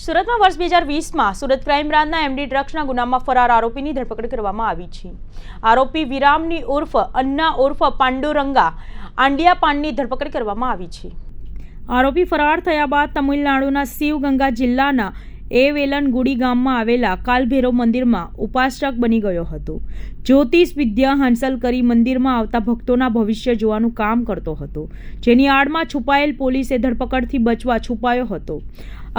સુરતમાં વર્ષ 2020માં સુરત ક્રાઇમ બ્રાન્ચના એમડી ડ્રગ્સના ગુનામાં ફરાર આરોપીની ધરપકડ કરવામાં આવી છે। આરોપી વિરામની ઉર્ફ અન્ના ઉર્ફ પાંડુરંગા આંડિયાપાનની ધરપકડ કરવામાં આવી છે। આરોપી ફરાર થયા બાદ તમિલનાડુના શિવગંગા જિલ્લાના વેલનગુડી ગામમાં આવેલા કાલભૈરવ મંદિરમાં ઉપાસક બની ગયો હતો। જ્યોતિષ વિદ્યા હાંસલ કરી મંદિરમાં આવતા ભક્તોના ભવિષ્ય જોવાનું કામ કરતો હતો, જેની આડમાં છુપાયેલ પોલીસે ધરપકડથી બચવા છુપાયો હતો।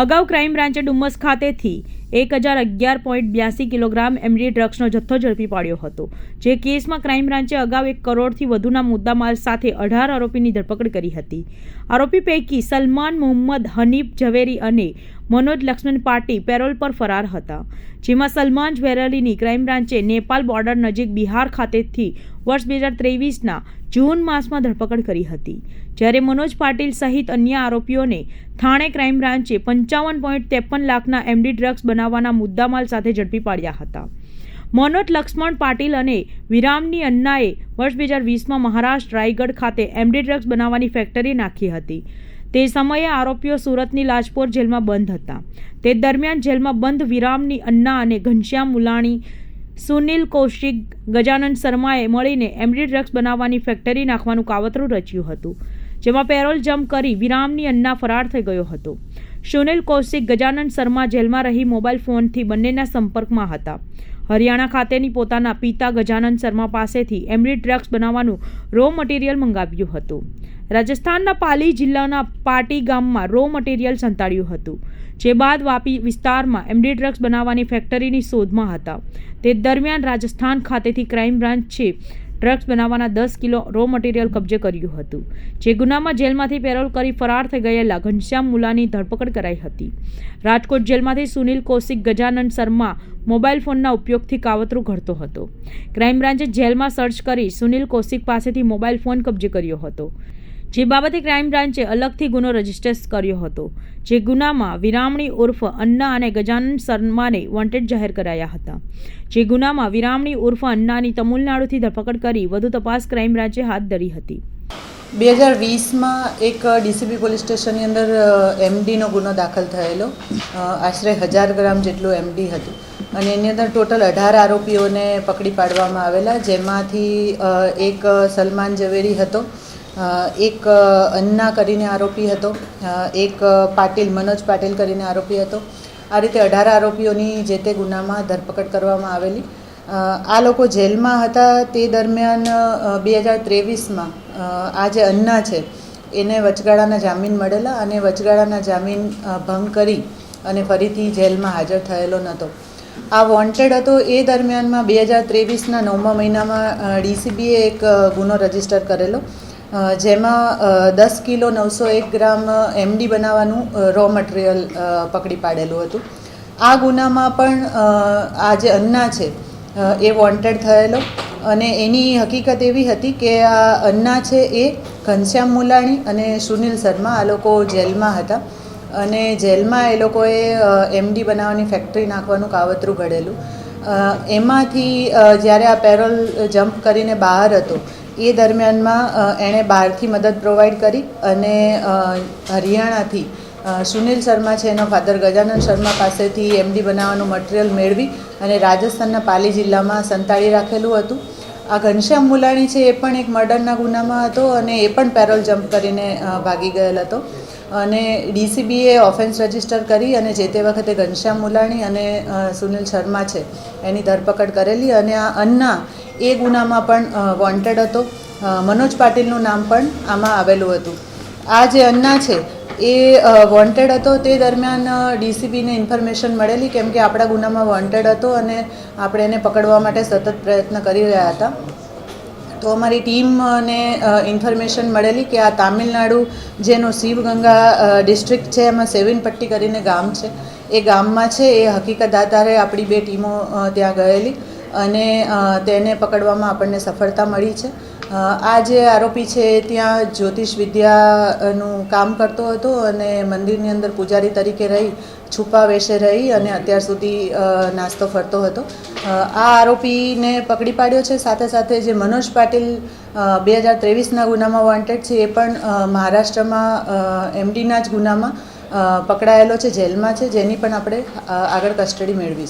અગાઉ ક્રાઇમ બ્રાન્ચે ડુમ્મસ ખાતેથી 1011.82 કિલોગ્રામ એમડી ડ્રગ્સનો જથ્થો ઝડપી પાડ્યો હતો। જે કેસમાં ક્રાઇમ બ્રાન્ચે અગાઉ 1 કરોડથી વધુના મુદ્દામાલ સાથે 18 આરોપીની ધરપકડ કરી હતી। આરોપી પૈકી સલમાન મોહમ્મદ હનીફ ઝવેરી અને મનોજ લક્ષ્મણ પાટી પેરોલ પર ફરાર હતા, જેમાં સલમાન ઝવેરીની ક્રાઇમ બ્રાન્ચે નેપાલ બોર્ડર નજીક બિહાર ખાતેથી વર્ષ 2023ના જૂન માસમાં ધરપકડ કરી હતી, જ્યારે મનોજ પાટીલ સહિત અન્ય આરોપીઓને થાણે ક્રાઇમ બ્રાન્ચે 55.53 લાખના એમડી ડ્રગ્સ બનાવવાના મુદ્દામાલ સાથે ઝડપી પાડ્યા હતા। મનોજ લક્ષ્મણ પાટીલ અને વિરામની અન્નાએ વર્ષ 2020માં મહારાષ્ટ્ર રાયગઢ ખાતે એમડી ડ્રગ્સ બનાવવાની ફેક્ટરી નાખી હતી। તે સમયે આરોપીઓ સુરતની લાજપોર જેલમાં બંધ હતા। તે દરમિયાન જેલમાં બંધ વિરામની અન્ના અને ઘનશ્યામ મુલાણી, સુનિલ કૌશિક, ગજાનન શર્માએ મળીને એમડી ડ્રગ્સ બનાવવાની ફેક્ટરી નાખવાનું કાવતરું રચ્યું હતું, જેમાં પેરોલ જમ્પ કરી વિરામની અન્ના ફરાર થઈ ગયો હતો। સુનિલ કૌશિક, ગજાનન શર્મા જેલમાં રહી મોબાઈલ ફોનથી બંનેના સંપર્કમાં હતા। હરિયાણા ખાતેની પોતાના પિતા ગજાનન શર્મા પાસેથી એમડી ડ્રગ્સ બનાવવાનું રો મટીરિયલ મંગાવ્યું હતું। રાજસ્થાનના પાલી જિલ્લાના પાટી ગામમાં રો મટીરિયલ સંતાડ્યું હતું, જે બાદ વાપી વિસ્તારમાં એમડી ડ્રગ્સ બનાવવાની ફેક્ટરીની શોધમાં હતા। તે દરમિયાન રાજસ્થાન ખાતેથી ક્રાઇમ બ્રાન્ચે ડ્રગ્સ બનાવવાના 10 કિલો રો મટીરિયલ કબજે કર્યું હતું, જે ગુનામાં જેલમાંથી પેરોલ કરી ફરાર થઈ ગયેલા ઘનશ્યામ મુલાની ધરપકડ કરાઈ હતી। રાજકોટ જેલમાંથી સુનિલ કૌશિક, ગજાનન શર્મા મોબાઈલ ફોનના ઉપયોગથી કાવતરું ઘડતો હતો। ક્રાઇમ બ્રાન્ચે જેલમાં સર્ચ કરી સુનિલ કૌશિક પાસેથી મોબાઈલ ફોન કબજે કર્યો હતો, જે બાબતે ક્રાઇમ બ્રાન્ચે અલગથી ગુનો રજીસ્ટર કર્યો હતો। જે ગુનામાં વિરામણી ઉર્ફ અન્ના અને ગજાનન શર્માને વોન્ટેડ જાહેર કરાયા હતા। જે ગુનામાં વિરામણી ઉર્ફ અન્નાની તમિલનાડુથી ધરપકડ કરી વધુ તપાસ ક્રાઇમ બ્રાન્ચે હાથ ધરી હતી। 2020માં એક ડીસીબી પોલીસ સ્ટેશનની અંદર એમડીનો ગુનો દાખલ થયેલો, આશરે 1000 ગ્રામ જેટલું એમડી હતું અને એની અંદર ટોટલ 18 આરોપીઓને પકડી પાડવામાં આવેલા, જેમાંથી એક સલમાન ઝવેરી હતો, એક અન્ના કરીને આરોપી હતો, એક પાટીલ, મનોજ પાટીલ કરીને આરોપી હતો। આ રીતે 18 આરોપીઓની જે તે ગુનામાં ધરપકડ કરવામાં આવેલી। આ લોકો જેલમાં હતા તે દરમિયાન 2023માં આ જે અન્ના છે એને વચગાળાના જામીન મળેલા અને વચગાળાના જામીન ભંગ કરી અને ફરીથી જેલમાં હાજર થયેલો નહોતો। આ વોન્ટેડ હતો એ દરમિયાનમાં 2023ના 9મા મહિનામાં ડીસીબીએ એક ગુનો રજીસ્ટર કરેલો, જેમાં 10 કિલો 901 ગ્રામ એમડી બનાવવાનું રો મટીરિયલ પકડી પાડેલું હતું। આ ગુનામાં પણ આ જે અન્ના છે એ વોન્ટેડ થયેલો અને એની હકીકત એવી હતી કે આ અન્ના છે એ ઘનશ્યામ મુલાણી અને સુનિલ શર્મા આ લોકો જેલમાં હતા અને જેલમાં એ લોકોએ એમડી બનાવવાની ફેક્ટરી નાખવાનું કાવતરું ઘડેલું। એમાંથી જ્યારે આ પેરોલ જમ્પ કરીને બહાર હતો એ દરમિયાનમાં એણે બહારથી મદદ પ્રોવાઈડ કરી અને હરિયાણાથી સુનિલ શર્મા છે એનો ફાધર ગજાનન શર્મા પાસેથી એમડી બનાવવાનું મટીરિયલ મેળવી અને રાજસ્થાનના પાલી જિલ્લામાં સંતાડી રાખેલું હતું। આ ઘનશ્યામ મુલાણી છે એ પણ એક મર્ડરના ગુનામાં હતો અને એ પણ પેરોલ જમ્પ કરીને ભાગી ગયેલ હતો અને ડીસીબીએ ઓફેન્સ રજીસ્ટર કરી અને જે તે વખતે ઘનશ્યામ મુલાણી અને સુનિલ શર્મા છે એની ધરપકડ કરેલી અને આ અન્ના એ ગુનામાં પણ વોન્ટેડ હતો। મનોજ પાટીલનું નામ પણ આમાં આવેલું હતું। આ જે અન્ના છે એ વોન્ટેડ હતો તે દરમિયાન ડીસીબીને ઇન્ફોર્મેશન મળેલી, કેમ કે આપણા ગુનામાં વોન્ટેડ હતો અને આપણે એને પકડવા માટે સતત પ્રયત્ન કરી રહ્યા હતા। તો અમારી ટીમને ઇન્ફોર્મેશન મળેલી કે આ તામિલનાડુ જેનો શિવગંગા ડિસ્ટ્રિક્ટ છે એમાં સેવિનપટ્ટી કરીને ગામ છે, એ ગામમાં છે એ હકીકત આધારે આપણી 2 ટીમો ત્યાં ગયેલી અને તેને પકડવામાં આપણને સફળતા મળી છે। આ જે આરોપી છે ત્યાં જ્યોતિષ વિદ્યાનું કામ કરતો હતો અને મંદિરની અંદર પૂજારી તરીકે રહી છુપા વેશે રહી અને અત્યાર સુધી નાસ્તો ફરતો હતો। આ આરોપીને પકડી પાડ્યો છે। સાથે સાથે જે મનોજ પાટીલ 2023ના ગુનામાં વોન્ટેડ છે એ પણ મહારાષ્ટ્રમાં એમડીના જ ગુનામાં પકડાયેલો છે, જેલમાં છે, જેની પણ આપણે આગળ કસ્ટડી મેળવીશું.